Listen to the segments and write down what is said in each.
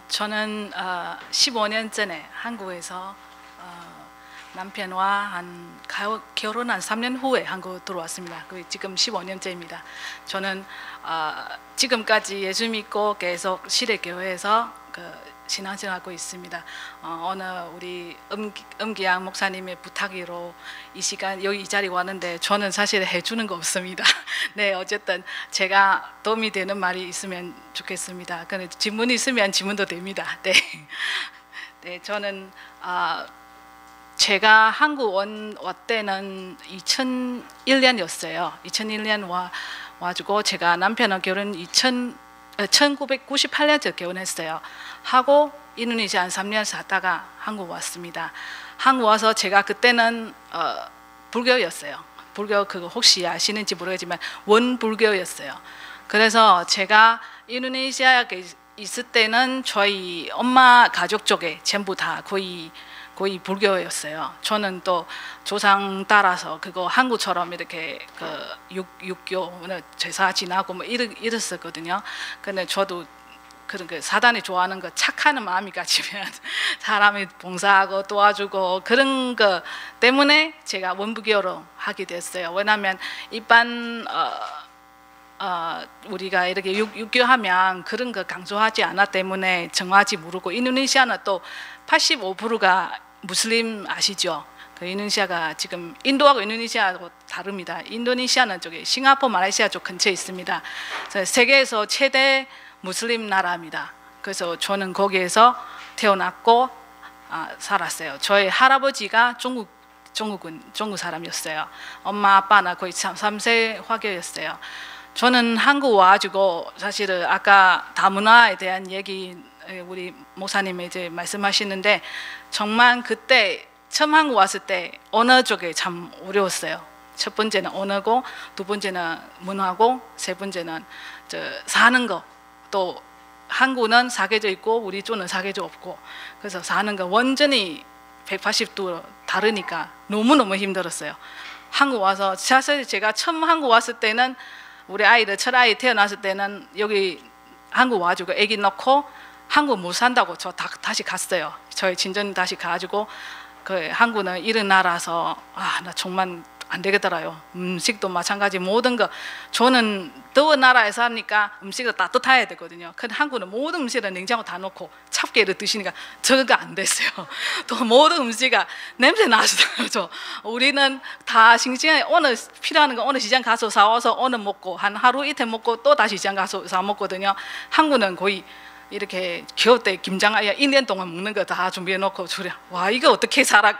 저는 15년 전에 한국에서 남편과 결혼 한 3년 후에 한국 들어왔습니다. 지금 15년째입니다. 저는 지금까지 예수 믿고 계속 시대교회에서 신앙생활하고 있습니다. 오늘 우리 엄기양 목사님의 부탁으로 이 시간 여기 이 자리에 왔는데 저는 사실 해주는 거 없습니다. 네, 어쨌든 제가 도움이 되는 말이 있으면 좋겠습니다. 근데 질문이 있으면 질문도 됩니다. 네, 네, 저는 제가 한국 온 때는 2001년이었어요. 2001년 와가지고 제가 남편하고 결혼 1998년에 결혼했어요. 하고 인도네시아 한 3년 살다가 한국 왔습니다. 한국 와서 제가 그때는 불교였어요. 불교 그거 혹시 아시는지 모르겠지만 원불교였어요. 그래서 제가 인도네시아에 있을 때는 저희 엄마 가족 쪽에 전부 다 거의 불교였어요. 저는 또 조상 따라서 그거 한국처럼 이렇게 육교 제사 지나고 뭐 이랬었거든요. 근데 저도 그런 사단이 좋아하는 거 착하는 마음이 같으면 사람이 봉사하고 도와주고 그런 거 때문에 제가 원불교로 하게 됐어요. 왜냐하면 일반 우리가 이렇게 육교하면 그런 거 강조하지 않았기 때문에 정하지 모르고 인도네시아는 또 85%가 무슬림 아시죠? 인도네시아가 지금 인도하고 인도네시아하고 다릅니다. 인도네시아는 저기 싱가포르, 말레이시아 쪽 근처에 있습니다. 세계에서 최대 무슬림 나라입니다. 그래서 저는 거기에서 태어났고 살았어요. 저희 할아버지가 중국 사람이었어요. 엄마 아빠나 거의 3세 화교였어요. 저는 한국 와가지고 사실은 아까 다문화에 대한 얘기 우리 목사님이 이제 말씀하시는데 정말 그때 처음 한국 왔을 때 언어 쪽에 참 어려웠어요. 첫 번째는 언어고, 두 번째는 문화고, 세 번째는 사는 거. 또 한국은 사계절 있고 우리 쪽은 사계절 없고, 그래서 사는 거 완전히 180도 다르니까 너무너무 힘들었어요. 한국 와서 사실 제가 처음 한국 왔을 때는 우리 아이들 첫 아이 태어났을 때는 여기 한국 와가지고 아기 넣고 한국 못 산다고 저 다시 갔어요. 저희 친정 다시 가가지고 한국은 이런 나라서 나 정말 안 되겠더라요. 음식도 마찬가지 모든 거 저는 더운 나라에 사니까 음식을 따뜻해야 되거든요. 근데 한국은 모든 음식을 냉장고 다 넣고 찹게를 드시니까 저거 안 됐어요. 또 모든 음식이 냄새 나시더라고요. 우리는 다 싱싱하게 오늘 필요한 거 오늘 시장 가서 사와서 오늘 먹고 한 하루 이틀 먹고 또 다시 시장 가서 사 먹거든요. 한국은 거의 이렇게 겨울 때 김장 1년 동안 먹는 거 다 준비해 놓고 와 이거 어떻게 살았까.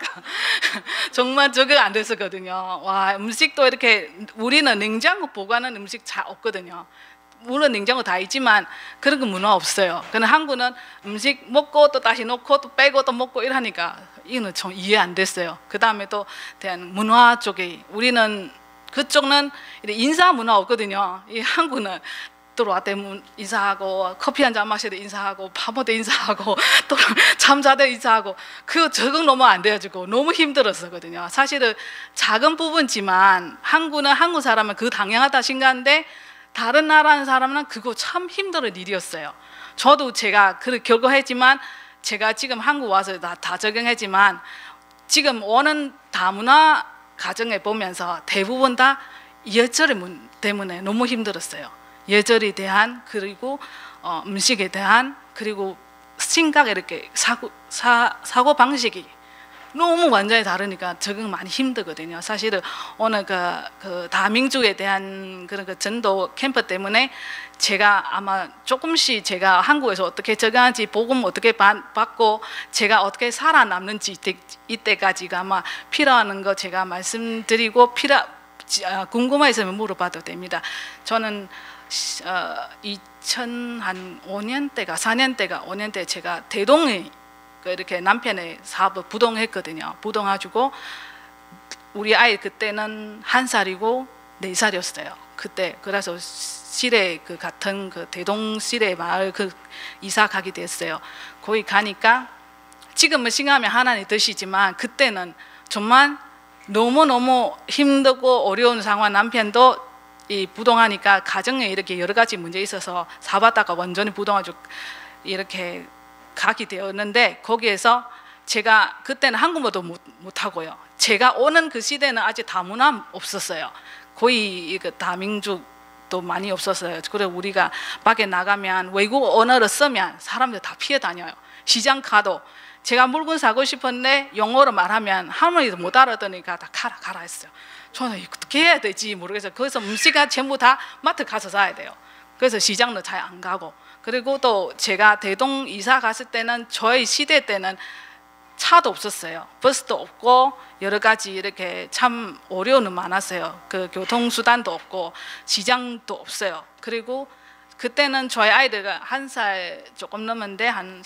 정말 저거 안 됐었거든요. 와 음식도 이렇게 우리는 냉장고 보관하는 음식 잘 없거든요. 물론 냉장고 다 있지만 그런 거 문화 없어요. 근데 한국은 음식 먹고 또 다시 놓고 또 빼고 또 먹고 이러니까 이거는 좀 이해 안 됐어요. 그 다음에 또 대한 문화 쪽에 우리는 그쪽은 인사 문화 없거든요. 이 한국은 들어왔을 때 인사하고 커피 한 잔 마실 때 인사하고 밥 먹을 때 인사하고 또 잠잘 때 인사하고 적응 너무 안 돼가지고 너무 힘들었었거든요. 사실은 작은 부분지만 한국은 한국 사람은 당연하다 생각하는데 다른 나라 사람은 그거 참 힘든 일이었어요. 저도 제가 결과했지만 제가 지금 한국 와서 다 적용했지만 지금 오는 다문화 가정에 보면서 대부분 다 예절 때문에 너무 힘들었어요. 예절에 대한 그리고 음식에 대한 그리고 생각 이렇게 사고 방식이 너무 완전히 다르니까 적응 많이 힘들거든요. 사실은 오늘 그 다민족에 대한 그런 전도 캠프 때문에 제가 아마 조금씩 제가 한국에서 어떻게 적응하는지 복음 어떻게 받고 제가 어떻게 살아남는지 이때까지가 아마 필요한 거 제가 말씀드리고 궁금해 있으면 물어봐도 됩니다. 저는 4년 때 제가 대동에 이렇게 남편의 사업을 부동했거든요. 부동해가지고 우리 아이 그때는 1살이고 4살이었어요. 그때 그래서 시내 같은 대동 시내 마을 이사 가게 됐어요. 거기 가니까 지금은 생각하면 하나님 뜻이지만 그때는 정말 너무너무 힘들고 어려운 상황. 남편도 이 부동하니까 가정에 이렇게 여러 가지 문제 있어서 사바다가 완전히 부동하고 이렇게 가게 되었는데 거기에서 제가 그때는 한국말도 못하고요. 제가 오는 그 시대는 아직 다문화 없었어요. 거의 그 다민족도 많이 없었어요. 그래서 우리가 밖에 나가면 외국 언어를 쓰면 사람들 다 피해 다녀요. 시장 가도 제가 물건 사고 싶었는데 영어로 말하면 할머니도 못 알아듣으니까 다 가라 했어요. 저는 어떻게 해야 될지 모르겠어요. 거기서 음식은 전부 다 마트 가서 사야 돼요. 그래서 시장도 잘 안 가고. 그리고 또 제가 대동 이사 갔을 때는 저희 시대 때는 차도 없었어요. 버스도 없고 여러 가지 이렇게 참 어려움은 많았어요. 그 교통수단도 없고 시장도 없어요. 그리고 그때는 저희 아이들가 1살 조금 넘었는데 한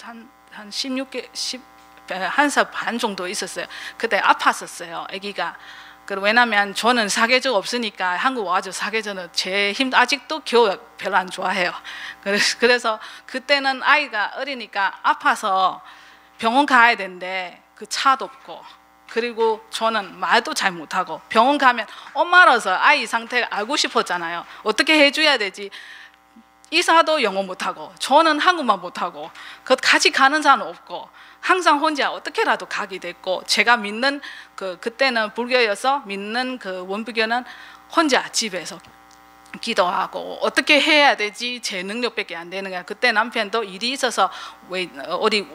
16개, 1살 반 정도 있었어요. 그때 아팠었어요, 아기가. 왜냐면 저는 사계절 없으니까 한국 와서 사계절은 제 힘 아직도 겨우 별로 안 좋아해요. 그래서 그때는 아이가 어리니까 아파서 병원 가야 되는데 그 차도 없고, 그리고 저는 말도 잘 못하고 병원 가면 엄마로서 아이 상태를 알고 싶었잖아요. 어떻게 해줘야 되지? 의사도 영어 못하고 저는 한국말 못하고 같이 가는 사람 없고 항상 혼자 어떻게라도 가게 됐고, 제가 믿는 그때는 불교여서 믿는 그 원불교는 혼자 집에서 기도하고 어떻게 해야 되지 제 능력밖에 안 되는 거야. 그때 남편도 일이 있어서 어디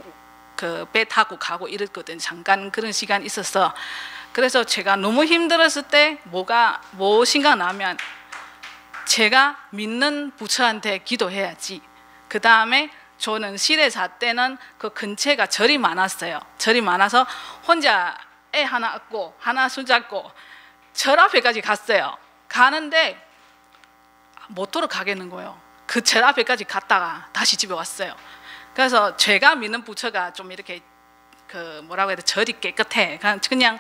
그 배 타고 가고 이랬거든. 잠깐 그런 시간 있었어. 그래서 제가 너무 힘들었을 때 뭐 생각나면 제가 믿는 부처한테 기도해야지. 그 다음에 저는 시내 살 때는 그 근처가 절이 많았어요. 절이 많아서 혼자 애 하나 안고 하나 손잡고 절 앞에까지 갔어요. 가는데 못 돌아가겠는 거예요. 그 절 앞에까지 갔다가 다시 집에 왔어요. 그래서 제가 믿는 부처가 좀 이렇게 그 뭐라고 해야 돼, 절이 깨끗해. 그냥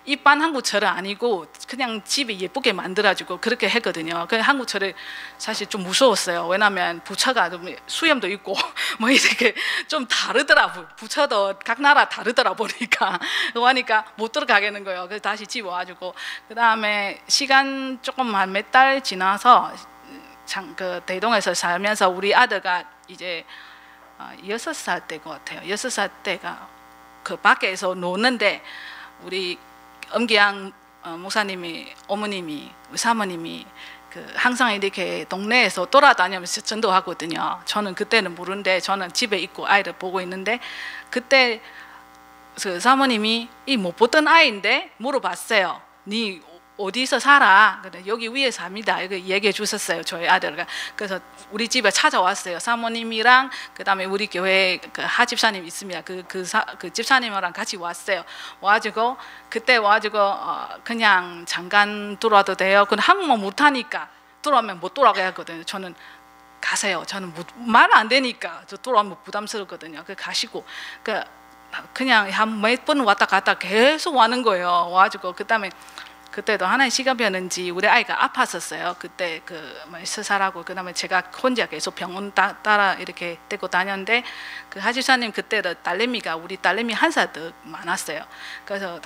일반 한국 절은 아니고 그냥 집에 예쁘게 만들어주고 그렇게 했거든요. 그 한국 절이 사실 좀 무서웠어요. 왜냐하면 부처가 좀 수염도 있고 뭐 이렇게 좀 다르더라고. 부처도 각 나라 다르더라 보니까 그러니까 못 들어가겠는 거예요. 그래서 다시 집에 와가지고 그 다음에 시간 조금 한 몇 달 지나서 그 대동에서 살면서 우리 아들가 이제 6살 때인 것 같아요. 6살 때가 그 밖에서 노는데 우리 엄기양 목사님이, 어머님이, 사모님이 그 항상 이렇게 동네에서 돌아다니면서 전도하거든요. 저는 그때는 모르는데 저는 집에 있고 아이를 보고 있는데 그때 그 사모님이 이 못 보던 아이인데 물어봤어요. 네 어디서 살아? 그래, 여기 위에 삽니다. 이거 얘기해 주셨어요, 저희 아들가. 그래서 우리 집에 찾아왔어요. 사모님이랑 그다음에 우리 교회 그 하집사님 있습니다. 그 집사님이랑 같이 왔어요. 와가지고 그때 와가지고 그냥 잠깐 들어와도 돼요. 근데 한국말 못하니까 들어오면 못 돌아가야 하거든요. 저는 가세요. 저는 말 안 되니까 저 돌아오면 부담스럽거든요. 그 가시고 그냥 한 몇 번 왔다 갔다 계속 와는 거예요. 와가지고 그다음에 그때도 하나의 시간이었는지 우리 아이가 아팠었어요. 그때 스살하고 그다음에 제가 혼자 계속 병원 따라 이렇게 데리고 다녔는데 그 하지사님 그때도 딸내미가 우리 딸내미 1살 더 많았어요. 그래서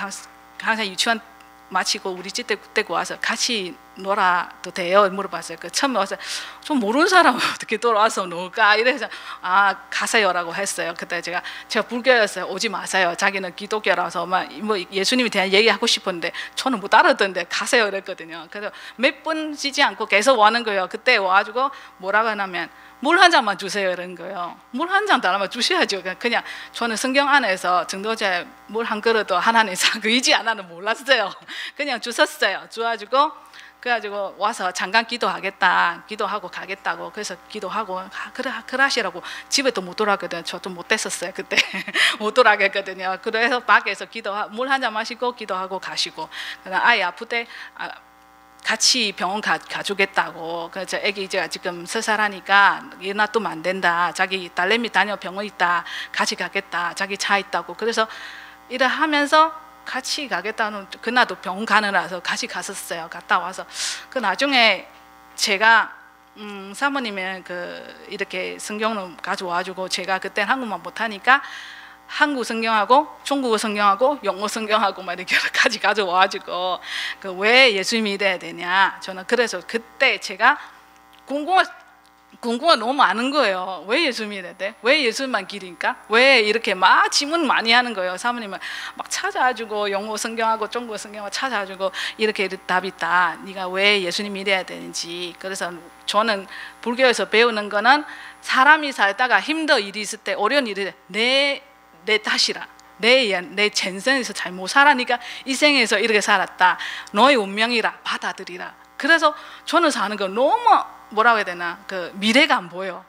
항상 유치원 마치고 우리 집 데리고 와서 같이 놀아도 돼요? 물어봤어요. 처음에 와서 좀 모르는 사람 어떻게 돌아와서 놀까 이래서 가세요라고 했어요. 그때 제가 불교였어요. 오지 마세요. 자기는 기독교라서 뭐 예수님에 대한 얘기하고 싶었는데 저는 못 알아듣는데 가세요 그랬거든요. 그래서 몇 번 쉬지 않고 계속 와는 거예요. 그때 와가지고 뭐라고 하냐면 물 한 잔만 주세요 이런 거예요. 물 한 잔 달라면 주셔야죠. 그냥 저는 성경 안에서 증도제 물 한 그릇도 하나님 그 의지 하나는 몰랐어요. 그냥 주셨어요. 주가지고 그래가지고 와서 잠깐 기도하고 가겠다고. 그래서 기도하고 그래 하시라고. 집에 또 못 돌아가거든요. 저도 못 됐었어요 그때. 못 돌아가거든요. 그래서 밖에서 물 한 잔 마시고 기도하고 가시고. 아이 아플 때 같이 병원 가주겠다고. 그래서 애기 이제 지금 3살하니까 얘 놔두면 안 된다. 자기 딸내미 다녀 병원 있다. 같이 가겠다. 자기 차 있다고. 그래서 이래 하면서 같이 가겠다는, 그날도 병원 가느라서 같이 갔었어요. 갔다 와서 나중에 제가 사모님의 이렇게 성경을 가져와주고, 제가 그때 한국말 못하니까 한국 성경하고 중국어 성경하고 영어 성경하고 막 이렇게 여러 가지 가져와가지고 왜 예수 믿어야 되냐. 저는 그래서 그때 제가 궁금한 너무 많은 거예요. 왜 예수 믿어야 돼? 왜 예수만 길인가? 왜 이렇게 막 질문 많이 하는 거예요. 사모님은 막 찾아주고 영어 성경하고 중국어 성경을 찾아주고 이렇게 답이 있다. 네가 왜 예수님 믿어야 되는지. 그래서 저는 불교에서 배우는 거는 사람이 살다가 힘든 일이 있을 때 어려운 일이 내 탓이라. 내 전생에서 잘못 살아니까 이 생에서 이렇게 살았다. 너의 운명이라 받아들이라. 그래서 저는 사는 거 너무 뭐라고 해야 되나 그 미래가 안 보여.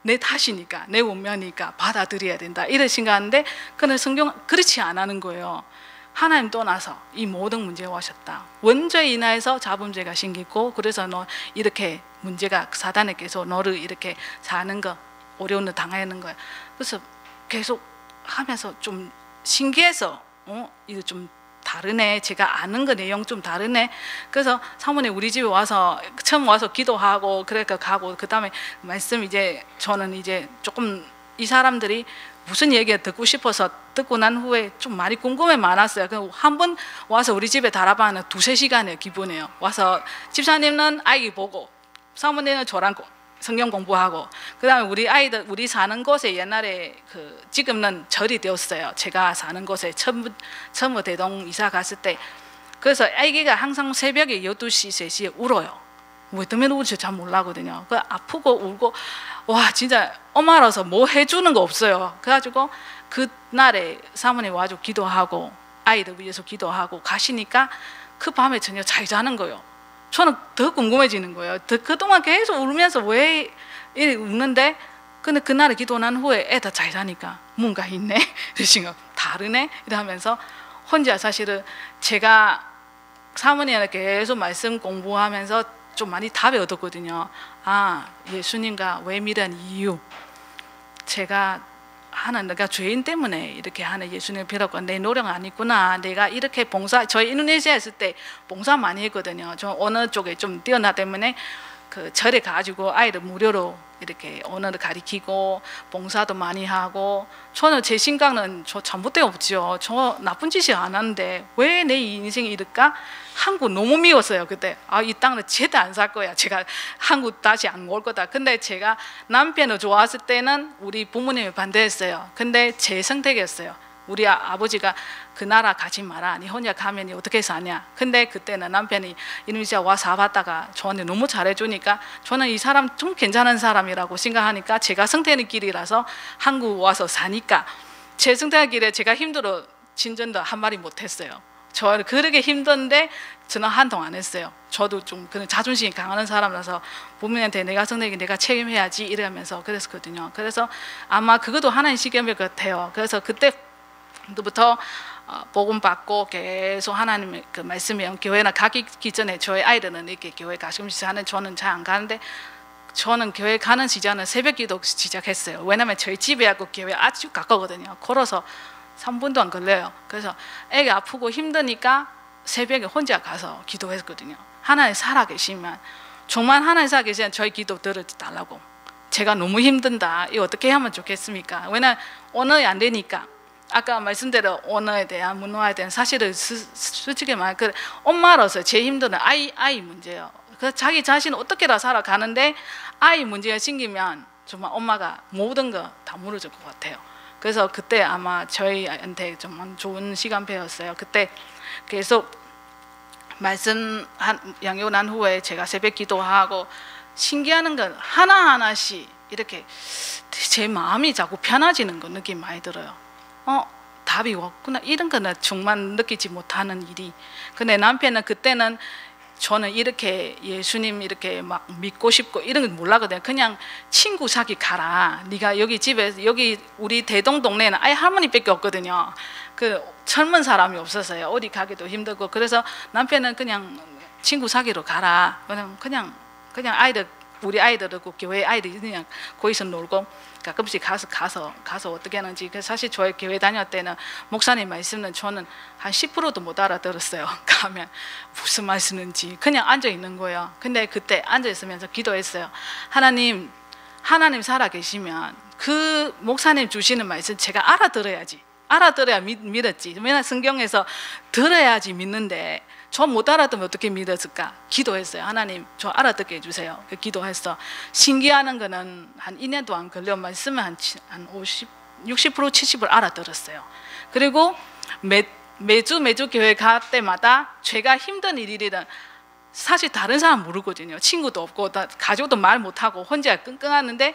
내 탓이니까 내 운명이니까 받아들여야 된다 이런 생각하는데 그런데 성경 그렇지 않는 거예요. 하나님 떠나서 이 모든 문제가 오셨다. 원죄에 인하여서 자범죄가 생기고 그래서 너 이렇게 문제가 사단에게서 너를 이렇게 사는 거 어려움을 당하는 거야. 그래서 계속 하면서 좀 신기해서 이거 좀 다르네. 제가 아는 거 내용 좀 다르네. 그래서 사모님 우리 집에 와서 처음 와서 기도하고 그러니까 가고 그 다음에 말씀 이제 저는 이제 조금 이 사람들이 무슨 얘기를 듣고 싶어서 듣고 난 후에 좀 많이 궁금해 많았어요. 한 번 와서 우리 집에 달아봐는 2~3시간의 기분이에요. 와서 집사님은 아이 보고 사모님은 저랑 성경 공부하고 그 다음에 우리 아이들 우리 사는 곳에 옛날에 지금은 절이 되었어요. 제가 사는 곳에 처음 대동 이사 갔을 때 그래서 아기가 항상 새벽에 12시 3시에 울어요. 왜 때문에 울지 잘 몰라거든요. 아프고 울고 와 진짜 엄마라서 뭐 해주는 거 없어요. 그래가지고 그날에 사모님 와서 기도하고 아이들 위해서 기도하고 가시니까 그 밤에 저녁 잘 자는 거예요. 저는 더 궁금해지는 거예요. 그동안 계속 울면서 왜 이렇게 웃는데 근데 그날에 기도 난 후에 애 다 잘 자니까 뭔가 있네 이러시고 다르네 이러면서 혼자 사실은 제가 사모님한테 계속 말씀 공부하면서 좀 많이 답을 얻었거든요. 아 예수님과 왜 믿은 이유 제가 내가 죄인 때문에 이렇게 하는 예수님을 빌었고 내 노력 아니구나. 내가 이렇게 봉사 저희 인도네시아 있을 때 봉사 많이 했거든요. 저 언어 쪽에 좀 뛰어나 때문에 그 절에 가지고 아이들 무료로 이렇게 언어를 가르치고 봉사도 많이 하고 저는 제 생각은 저 잘못된 없죠. 저 나쁜 짓이 안 하는데 왜 내 인생이 이럴까? 한국 너무 미웠어요 그때. 이 땅은 제대 안 살 거야. 제가 한국 다시 안 올 거다. 근데 제가 남편을 좋아했을 때는 우리 부모님이 반대했어요. 근데 제 선택이었어요. 우리 아버지가 그 나라 가지 마라. 니 혼자 가면 니 어떻게 사냐. 근데 그때는 남편이 인도네시아 와서 살았다가 저한테 너무 잘해주니까 저는 이 사람 좀 괜찮은 사람이라고 생각하니까 제가 선택의 길이라서 한국 와서 사니까 제 선택의 길에 제가 힘들어 진전도 한 마디 못했어요. 저는 그렇게 힘든데 저는 한동 안 했어요. 저도 좀 그런 자존심이 강한 사람이라서 부모님한테 내가 선택이 내가 책임해야지 이러면서 그랬거든요. 그래서 아마 그것도 하나의 시험일 것 같아요. 그래서 그때부터 복음 받고 계속 하나님의 그 말씀에 교회나 가기 전에 저희 아이들은 이렇게 교회 가끔씩 하는 저는 잘 안 가는데 저는 교회 가는 시간은 새벽 기도 시작했어요. 왜냐면 저희 집에하고 교회 아주 가까거든요. 걸어서 3분도 안 걸려요. 그래서 애가 아프고 힘드니까 새벽에 혼자 가서 기도했거든요. 하나님 살아계시면 정말 하나님 살아계시면 저희 기도 들어달라고. 제가 너무 힘든다. 이거 어떻게 하면 좋겠습니까? 왜냐면 언어가 안 되니까. 아까 말씀대로 언어에 대한 문화에 대한 사실은 솔직히 말해 엄마로서 제일 힘든 아이 문제예요. 그래서 자기 자신 어떻게라 살아가는데 아이 문제가 생기면 정말 엄마가 모든 거 다 무너질 것 같아요. 그래서 그때 아마 저희한테 정말 좋은 시간표였어요. 그때 계속 말씀 양육 난 후에 제가 새벽 기도하고 신기한 건 하나하나씩 이렇게 제 마음이 자꾸 편해지는 거 느낌 많이 들어요. 답이 왔구나. 이런 거는 정말 느끼지 못하는 일이. 근데 남편은 그때는 저는 이렇게 예수님 이렇게 막 믿고 싶고 이런 건 몰랐거든요. 그냥 친구 사귀 가라. 네가 여기 집에 여기 우리 대동 동네에는 아예 할머니밖에 없거든요. 그 젊은 사람이 없었어요. 어디 가기도 힘들고. 그래서 남편은 그냥 친구 사귀러 가라. 그냥 아이들 우리 아이들하고 교회 아이들이 그냥 거기서 놀고 가끔씩 가서 어떻게 하는지. 사실 저희 교회 다닐 때는 목사님 말씀은 저는 한 10%도 못 알아들었어요. 가면 무슨 말씀인지 그냥 앉아 있는 거예요. 근데 그때 앉아 있으면서 기도했어요. 하나님 살아 계시면 그 목사님 주시는 말씀 제가 알아들어야 믿었지. 왜냐면 성경에서 들어야지 믿는데 저 못 알아듣으면 어떻게 믿었을까? 기도했어요. 하나님 저 알아듣게 해주세요. 기도했어. 신기하는 거는 한 2년도 안 걸려 말씀을 한 50, 60% 70% 알아들었어요. 그리고 매주 교회 갈 때마다 제가 힘든 일이든 사실 다른 사람 모르거든요. 친구도 없고 가족도 말 못하고 혼자 끙끙하는데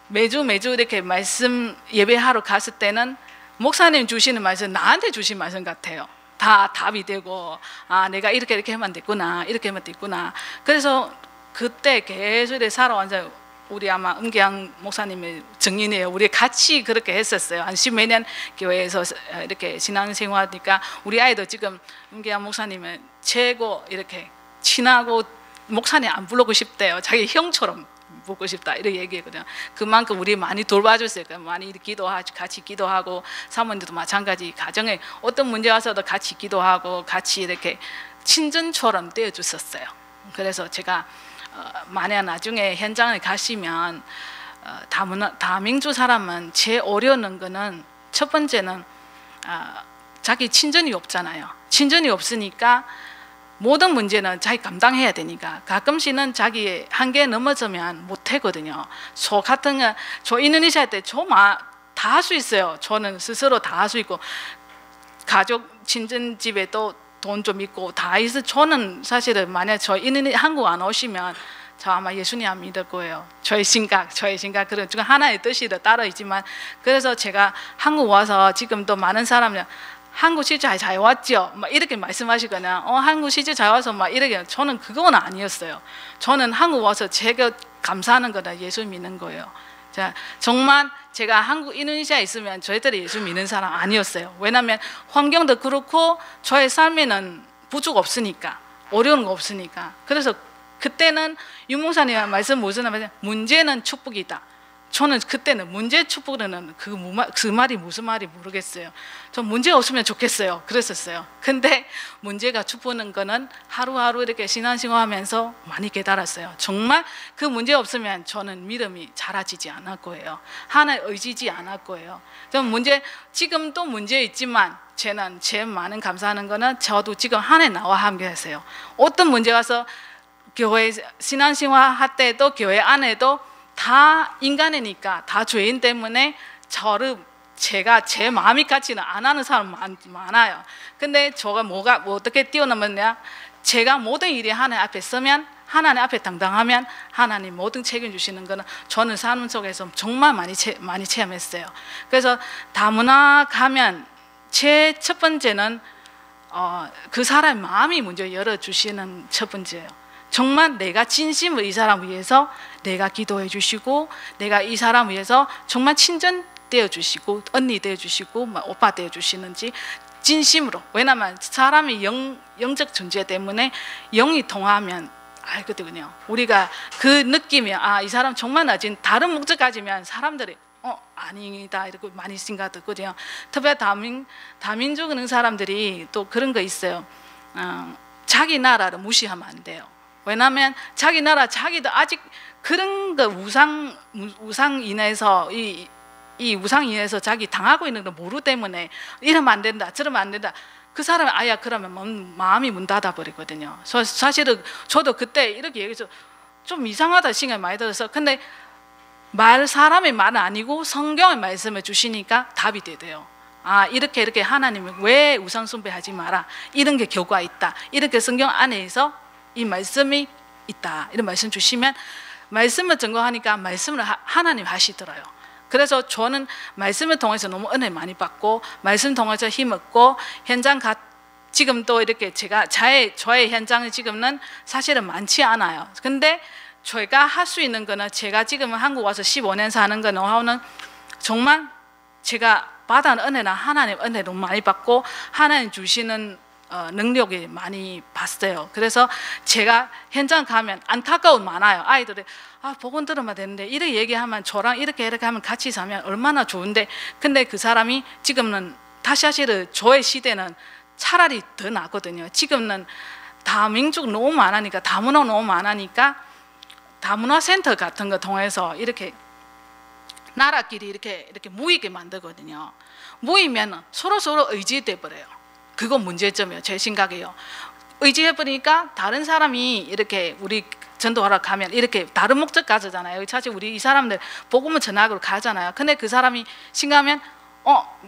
매주 이렇게 말씀 예배하러 갔을 때는 목사님 주시는 말씀 나한테 주신 말씀 같아요. 다 답이 되고 아 내가 이렇게 하면 됐구나, 이렇게 하면 됐구나. 그래서 그때 계속 이렇게 살아와서 우리 아마 은기양 목사님의 증인이에요. 우리 같이 그렇게 했었어요. 한 10몇 년 교회에서 이렇게 신앙생활하니까 우리 아이도 지금 은기양 목사님은 최고 이렇게 친하고 목사님 안 부르고 싶대요. 자기 형처럼 보고 싶다 이렇게 얘기했거든요. 그만큼 우리 많이 돌봐줬어요. 많이 기도하고 같이 기도하고 사모님도 마찬가지 가정에 어떤 문제 와서도 같이 기도하고 같이 이렇게 친전처럼 떼어줬었어요. 그래서 제가 만약 나중에 현장에 가시면 다민주 사람은 제일 어려운 거는 첫 번째는 자기 친전이 없잖아요. 친전이 없으니까 모든 문제는 자기 감당해야 되니까 가끔씩은 자기 한계 넘어서면 못하거든요. 저 같은 거, 저 인도네시아 때 저 다 할 수 있어요. 저는 스스로 다 할 수 있고 가족 친정 집에도 돈 좀 있고 다 있어. 저는 사실은 만약 저 한국 안 오시면 저 아마 예수님 안 믿을 거예요. 저의 생각 그런 중 하나의 뜻이 따로 있지만 그래서 제가 한국 와서 지금도 많은 사람들 한국 실제 잘 왔죠? 막 이렇게 말씀하시거나 한국 실제 잘 와서 막 이렇게 저는 그건 아니었어요. 저는 한국 와서 제가 감사하는 거다 예수 믿는 거예요. 자, 정말 제가 한국 인도네시아에 있으면 저희들이 예수 믿는 사람 아니었어요. 왜냐하면 환경도 그렇고 저의 삶에는 부족 없으니까 어려운 거 없으니까. 그래서 그때는 윤목사님 말씀 무슨 말이냐 문제는 축복이다. 저는 그때는 문제 축복은 그 말이 무슨 말이 모르겠어요. 전 문제 없으면 좋겠어요. 그랬었어요. 근데 문제가 축복은 거는 하루하루 이렇게 신앙생활하면서 많이 깨달았어요. 정말 그 문제 없으면 저는 믿음이 자라지지 않을 거예요. 하나에 의지지 않을 거예요. 지금도 문제 있지만 저는 제일 많은 감사하는 거는 저도 지금 하나님 나와 함께 하세요. 어떤 문제 가서 교회 신앙생활 할 때도 교회 안에도 다 인간이니까 다 죄인 때문에 제가 제 마음이 같지는 안 하는 사람 많아요. 근데 저가 어떻게 뛰어넘었냐? 제가 모든 일이 하나님 앞에 서면 하나님 앞에 당당하면 하나님 모든 책임주시는 거는 저는 삶 속에서 정말 많이 체험했어요. 그래서 다문화 가면 제 첫 번째는 그 사람의 마음이 먼저 열어주시는 첫 번째예요. 정말 내가 진심으로 이 사람 위해서 내가 기도해 주시고 내가 이 사람 위해서 정말 친전 되어 주시고 언니 되어 주시고 오빠 되어 주시는지 진심으로. 왜냐하면 사람이 영적 존재 때문에 영이 통하면 알거든요. 우리가 그 느낌이 이 사람 정말 나진 다른 목적 가지면 사람들이 아니다 이렇게 많이 생각하거든요. 특히 다민족 있는 사람들이 또 그런 거 있어요. 자기 나라를 무시하면 안 돼요. 왜냐하면 자기 나라 자기도 아직 그런 거 우상 인해서 이 우상 인해서 자기 당하고 있는 거 모르기 때문에 이러면 안 된다 저러면 안 된다. 그 사람이 그러면 마음이 문 닫아 버리거든요. 사실은 저도 그때 이렇게 얘기해서 좀 이상하다 생각이 많이 들어서 근데 사람의 말은 아니고 성경의 말씀을 주시니까 답이 돼요. 이렇게 하나님은 왜 우상 숭배하지 마라 이런 게 교과가 있다. 이렇게 성경 안에서 이 말씀이 있다. 이런 말씀 주시면 말씀을 증거하니까 말씀을 하나님 하시더라요. 그래서 저는 말씀을 통해서 너무 은혜 많이 받고 말씀 통해서 힘 얻고 현장 지금도 이렇게 저의 현장은 지금은 사실은 많지 않아요. 근데 제가 할 수 있는 거는 제가 지금 한국 와서 15년 사는 거 노하우는 정말 제가 받은 은혜는 하나님 은혜 너무 많이 받고 하나님 주시는 능력이 많이 봤어요. 그래서 제가 현장 가면 안타까운 많아요. 아이들이 복음 들으면 되는데 이렇게 얘기하면 저랑 이렇게 하면 같이 사면 얼마나 좋은데 근데 그 사람이 지금은 사실은 저의 시대는 차라리 더 낫거든요. 지금은 다민족 너무 많으니까 다문화 너무 많으니까 다문화 센터 같은 거 통해서 이렇게 나라끼리 이렇게 모이게 만들거든요. 모이면 서로 의지돼 버려요. 그거 문제점이에요. 제 생각에요. 의지해버리니까 다른 사람이 이렇게 우리 전도하러 가면 이렇게 다른 목적 가지잖아요. 사실 우리 이 사람들 복음을 전하러 가잖아요. 근데 그 사람이 생각하면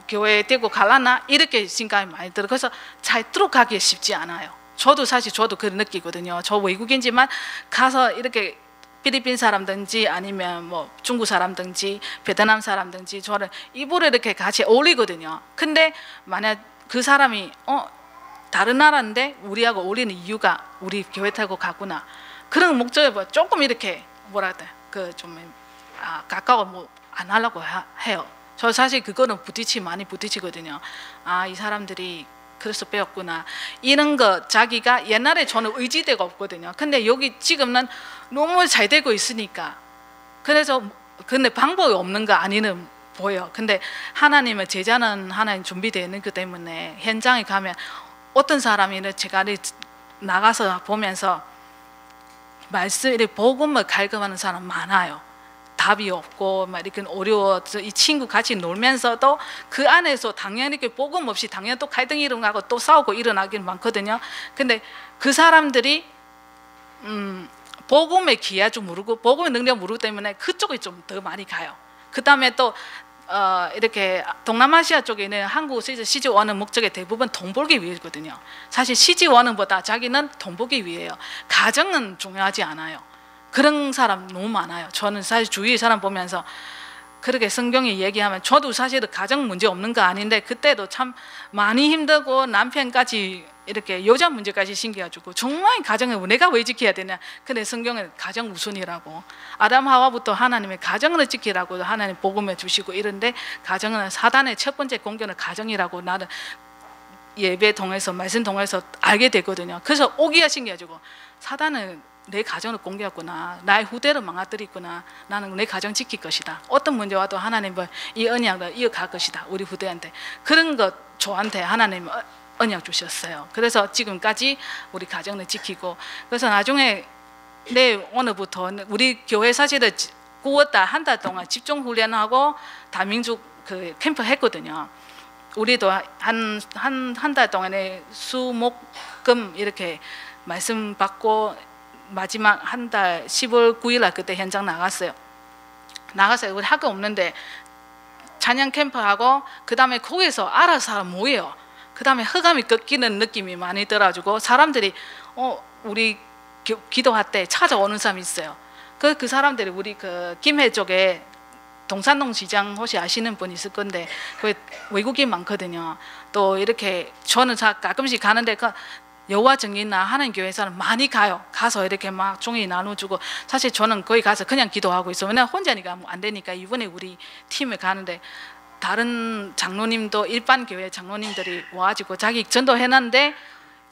교회 데리고 갈라나 이렇게 생각이 많이 들어. 그래서 잘 들어가기 쉽지 않아요. 저도 사실 저도 그런 느끼거든요. 저 외국인지만 가서 이렇게 필리핀 사람든지 아니면 뭐 중국 사람든지 베트남 사람든지 저는 입으로 이렇게 같이 어울리거든요. 근데 만약 그 사람이 다른 나라인데 우리하고 어울리는 이유가 우리 교회 타고 갔구나. 그런 목적에 뭐 조금 이렇게 뭐라 해야 돼? 그 좀 가까워 뭐 안 하려고 해요. 저 사실 그거는 많이 부딪히거든요. 이 사람들이 그래서 배웠구나. 이런 거 자기가 옛날에 저는 의지대가 없거든요. 근데 여기 지금은 너무 잘 되고 있으니까. 그래서 근데 방법이 없는 거 아니는 보여. 근데 하나님의 제자는 하나님 준비되어 있는 것 때문에 현장에 가면 어떤 사람이는 제가 나가서 보면서 말씀 이렇게 복음을 갈급하는 사람 많아요. 답이 없고 막 이렇게 어려워. 이 친구 같이 놀면서도 그 안에서 당연히 이렇게 복음 없이 당연히 또 갈등이 일어나고 또 싸우고 일어나긴 많거든요. 근데 그 사람들이 복음의 기여도 모르고 복음의 능력 모르기 때문에 그쪽에 좀 더 많이 가요. 그 다음에 또 이렇게 동남아시아 쪽에는 한국에서 시집 오는 목적의 대부분 돈 벌기 위해거든요. 사실 시집 오는 보다 자기는 돈 벌기 위해요. 가정은 중요하지 않아요. 그런 사람 너무 많아요. 저는 사실 주위의 사람 보면서 그렇게 성경이 얘기하면 저도 사실은 가정 문제 없는 거 아닌데 그때도 참 많이 힘들고 남편까지 이렇게 여자 문제까지 생겨가지고 정말 가정을 내가 왜 지켜야 되냐. 근데 성경은 가정 우선이라고 아담 하와부터 하나님의 가정을 지키라고 하나님 복음해 주시고 이런데 가정은 사단의 첫 번째 공격은 가정이라고 나는 예배 통해서 말씀 통해서 알게 되거든요. 그래서 오기가 생겨가지고 사단은 내 가정을 공개했구나. 나의 후대를 망가뜨리구나. 나는 내 가정 지킬 것이다. 어떤 문제 와도 하나님은 이 언약을 이어갈 것이다. 우리 후대한테. 그런 것 저한테 하나님 언약 주셨어요. 그래서 지금까지 우리 가정을 지키고 그래서 나중에 오늘부터 우리 교회 사실은 9월달 한 달 동안 집중 훈련하고 다민족 그 캠프 했거든요. 우리도 한 달 동안에 수목금 이렇게 말씀 받고 마지막 한 달 10월 9일 날 그때 현장 나갔어요. 우리 학교 없는데 찬양 캠프하고 그 다음에 거기서 알아서 모여요. 그 다음에 흑암이 꺾이는 느낌이 많이 들어가지고 사람들이 우리 기도할 때 찾아오는 사람이 있어요. 그 사람들이 우리 그 김해 쪽에 동산동 시장 혹시 아시는 분 있을 건데 그 외국인 많거든요. 또 이렇게 저는 가끔씩 가는데 여호와 증인이나 하는 교회에서는 많이 가서 이렇게 막 종이 나눠주고 사실 저는 거기 가서 그냥 기도하고 있어요. 왜냐면 혼자니까 안 되니까. 이번에 우리 팀에 가는데 다른 장로님도 일반 교회 장로님들이 와가지고 자기 전도해놨는데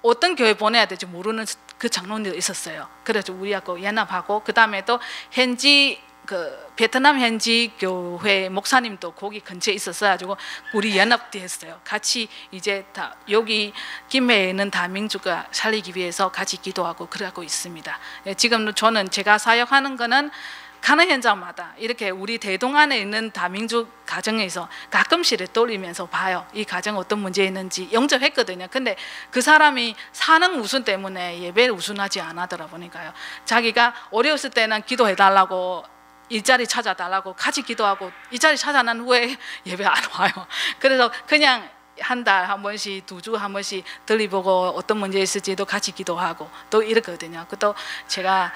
어떤 교회 보내야 될지 모르는 그 장로님도 있었어요. 그래서 우리하고 연합하고 그 다음에 또 현지 그 베트남 현지 교회 목사님도 거기 근처에 있었어가지고 우리 연합됐어요. 같이 이제 다 여기 김해에 있는 다민족을 살리기 위해서 같이 기도하고 그러고 있습니다. 지금 저는 제가 사역하는 거는 가는 현장마다 이렇게 우리 대동안에 있는 다민족 가정에서 가끔씩 돌리면서 봐요. 이 가정 어떤 문제 있는지 영접했거든요. 근데 그 사람이 사는 우선 때문에 예배를 우선하지 않았더라 보니까요. 자기가 어려웠을 때는 기도해달라고 일자리 찾아달라고 같이 기도하고 일자리 찾아난 후에 예배 안 와요. 그래서 그냥 한 달 한 번씩 2주 한 번씩 들리보고 어떤 문제 있을지도 같이 기도하고 또 이렇거든요. 또 제가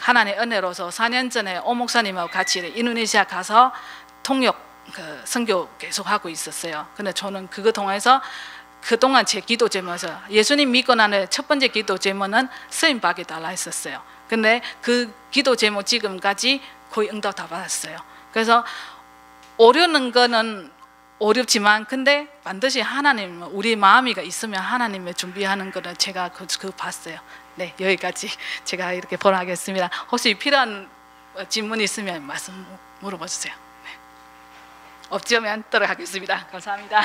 하나님의 은혜로서 4년 전에 오 목사님하고 같이 인도네시아 가서 통역 그 선교 계속 하고 있었어요. 근데 저는 그거 통해서 그동안 제 기도 제목에서 예수님 믿고 나는 첫 번째 기도 제목은 쓰임 받게 달라 했었어요. 근데 그 기도 제목 지금까지 거의 응답 다 받았어요. 그래서 어려운 거는 어렵지만 근데 반드시 하나님 우리 마음이가 있으면 하나님의 준비하는 거를 제가 그 봤어요. 네, 여기까지 제가 이렇게 번하겠습니다. 혹시 필요한 질문 있으면 말씀 물어봐 주세요. 네. 없으면 들어가겠습니다. 감사합니다.